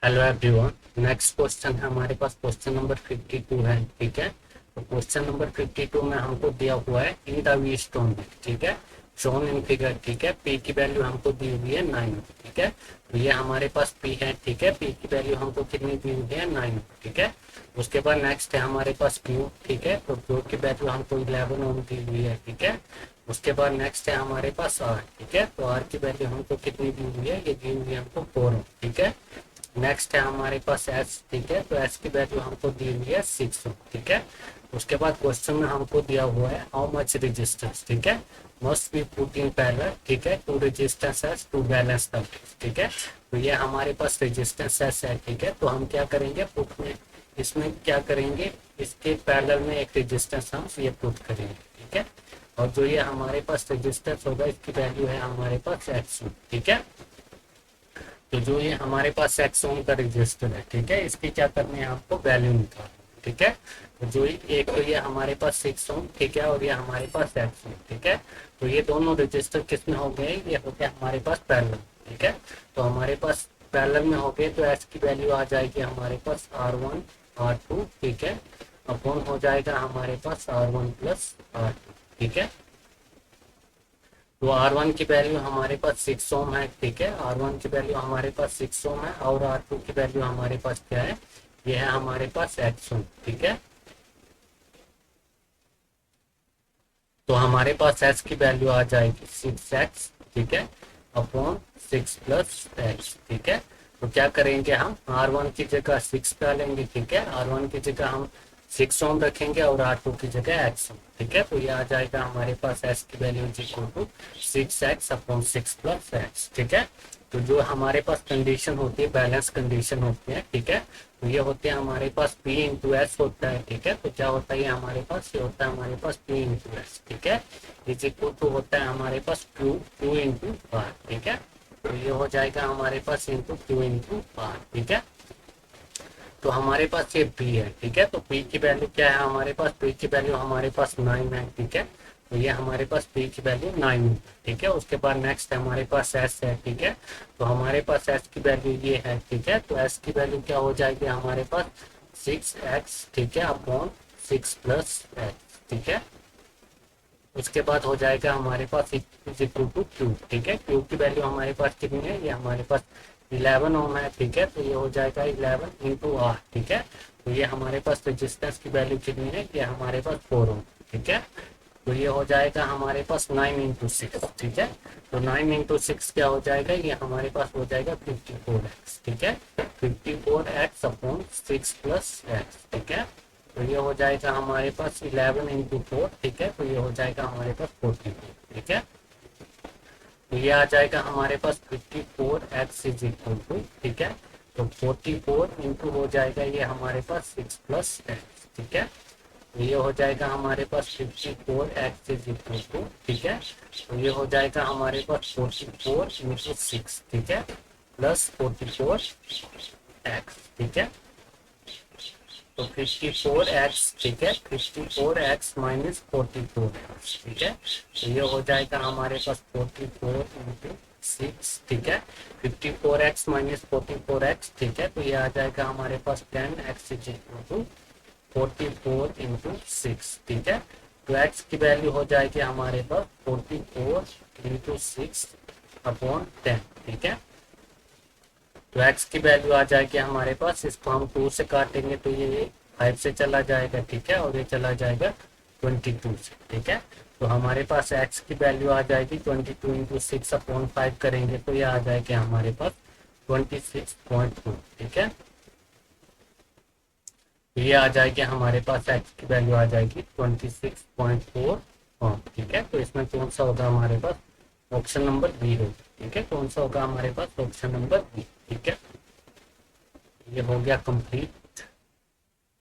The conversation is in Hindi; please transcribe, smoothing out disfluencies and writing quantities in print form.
Hello everyone. नेक्स्ट क्वेश्चन है हमारे पास, क्वेश्चन नंबर 52 है। ठीक है, तो क्वेश्चन नंबर 52 में हमको दिया हुआ है इन द वी स्टोन। ठीक है, शोन इन फिगर। ठीक है, पी की वैल्यू हमको दी हुई है 9। ठीक है, तो ये हमारे पास पी है। ठीक है, पी की वैल्यू हमको कितनी दी हुई है 9। ठीक है, उसके बाद नेक्स्ट है हमारे पास क्यू। ठीक है, तो क्यू की वैल्यू हमको 11 ओम दी हुई है। ठीक है, उसके बाद नेक्स्ट है हमारे पास आर। ठीक है, तो आर की वैल्यू हमको कितनी दी हुई है, ये दी हुई है हमको 4 ओम। ठीक है, नेक्स्ट है हमारे पास एस। ठीक है, तो एस की वैल्यू हमको दी हुई है 6। ठीक है, उसके बाद क्वेश्चन में हमको दिया हुआ है हाउ मच रेजिस्टेंस। ठीक है, must be put in parallel. ठीक है, two resistance S to balance the. ठीक है, तो ये हमारे पास रेजिस्टेंस एस है। ठीक है, तो हम क्या करेंगे, पुट में इसमें क्या करेंगे, इसके पैरेलल में एक रेजिस्टेंस हम ये पुट करेंगे। ठीक है, और जो ये हमारे पास रेजिस्टेंस होगा इसकी वैल्यू है हमारे पास एक्स। ठीक है, तो जो ये हमारे पास एक्स ओम का रजिस्टर है। ठीक है, इसकी क्या करनी है, आपको वैल्यू निकालनी। ठीक है, तो जो एक तो ये हमारे पास 6 ओम। ठीक है, और ये हमारे पास एक्स ओम। ठीक है, तो ये दोनों रजिस्टर किसमें हो गए, ये हो गया हमारे पास पैरेलल। ठीक है, तो हमारे पास पैरेलल में हो गए, तो एस की वैल्यू आ जाएगी हमारे पास R1 R2। ठीक है, अपॉन हो जाएगा हमारे पास R1 प्लस R2। ठीक है, तो R1 की वैल्यू हमारे पास 6 ओम है। ठीक है, R1 की वैल्यू हमारे पास 6 ओम है, और R2 की वैल्यू हमारे पास क्या है, ये है हमारे पास X ओम। ठीक है, तो हमारे पास S की वैल्यू आ जाएगी 6x। ठीक है, अपॉन 6 प्लस एक्स। ठीक है, तो क्या करेंगे, हम R1 की जगह 6 डालेंगे। ठीक है, R1 की जगह हम 6 ओम रखेंगे और R2 की जगह एक्स ओम। ठीक है, तो ये आ जाएगा हमारे पास S की value is equal to 6x upon 6 plus x. ठीक है, तो जो हमारे पास कंडीशन होती है, बैलेंस कंडीशन होती है। ठीक है, तो ये होते हैं हमारे पास P इंटू एस होता है। ठीक है, तो क्या होता है, ये हमारे पास ये होता है हमारे पास P इंटू एस। ठीक है, इज इक्वल टू होता है हमारे पास Q इंटू आर। ठीक है, तो ये हो जाएगा हमारे पास इंटू Q इंटू आर। ठीक है, तो हमारे पास ये P है। ठीक है, तो P की वैल्यू क्या है हमारे पास, P की वैल्यू हमारे पास 9 है। ठीक है, तो ये हमारे पास P की वैल्यू 9 है। ठीक है, उसके बाद नेक्स्ट हमारे पास S है। ठीक है, तो हमारे पास S की वैल्यू ये है। ठीक है, तो S की वैल्यू क्या हो जाएगी हमारे पास 6x। ठीक है, अपॉन 6 प्लस एक्स। ठीक है, उसके बाद हो जाएगा हमारे पास इज इक्वल टू क्यू। ठीक है, क्यू की वैल्यू हमारे पास कितनी है, ये हमारे पास 11 ओम है। ठीक है, तो ये हो जाएगा 11 इंटू आर। ठीक है, तो ये हमारे पास रेजिस्टेंस की वैल्यू कितनी है, ये हमारे पास 4 ओम। ठीक है, तो ये हो जाएगा हमारे पास 9 इंटू 6। ठीक है, तो 9 इंटू 6 क्या हो जाएगा, ये हमारे पास हो जाएगा 54x। ठीक है, 54x अपॉन 6 प्लस एक्स। ठीक है, तो ये हो जाएगा हमारे पास 11 इंटू 4। ठीक है, तो ये हो जाएगा हमारे पास 44। ठीक है, तो ये आ जाएगा हमारे पास 54x इज इक्वल टू। ठीक है, तो 44 इंटू हो जाएगा ये हमारे पास 6 प्लस एक्स। ठीक है, तो ये हो जाएगा हमारे पास 54x इज इक्वल टू। ठीक है, तो ये हो जाएगा हमारे पास 44 इंटू 6। ठीक है, प्लस 44x। ठीक है, तो 54x। ठीक है, 54x माइनस 44x। ठीक है, तो ये हो जाएगा हमारे पास 44 इंटू 6। ठीक है, 54x माइनस 44x। ठीक है, तो ये आ जाएगा हमारे पास 10x is equal to 44 into 6। ठीक है, तो x की वैल्यू हो जाएगी हमारे पास 44 इंटू 6 अपॉन 10। ठीक है, तो x की वैल्यू आ जाएगी हमारे पास, इसको हम 2 से काटेंगे तो ये 5 से चला जाएगा। ठीक है, और ये चला जाएगा 22 से। ठीक है, तो हमारे पास x की वैल्यू आ जाएगी 22 इंटू 6 अपॉन 5 करेंगे तो ये आ जाएगा हमारे पास 26.2। ठीक है, तो ये आ जाएगी हमारे पास x की वैल्यू आ जाएगी 26.4 ओम। ठीक है, तो इसमें कौन सा होगा हमारे पास, ऑप्शन नंबर बी होगा। ठीक है, कौन सा होगा हमारे पास, ऑप्शन नंबर बी। ठीक है, ये हो गया कंप्लीट।